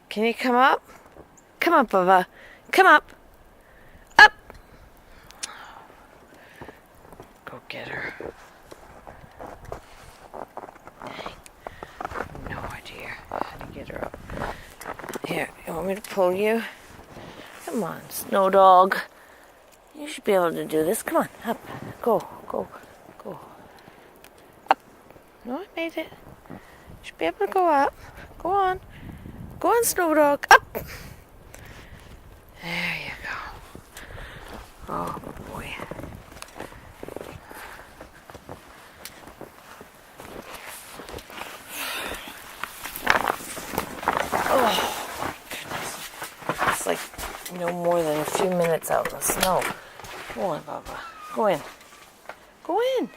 Can you come up? Come up, Bubba. Come up. Up. Go get her. No idea how to get her up. Here, you want me to pull you? Come on, Snow Dog. You should be able to do this. Come on, up. Go, go, go. Up. No, I made it. You should be able to go up. Go on. Go on, Snow Dog. Up. There you go. Oh, boy. Oh, my goodness. It's like no more than a few minutes out in the snow. Go on, Bubba. Go in. Go in.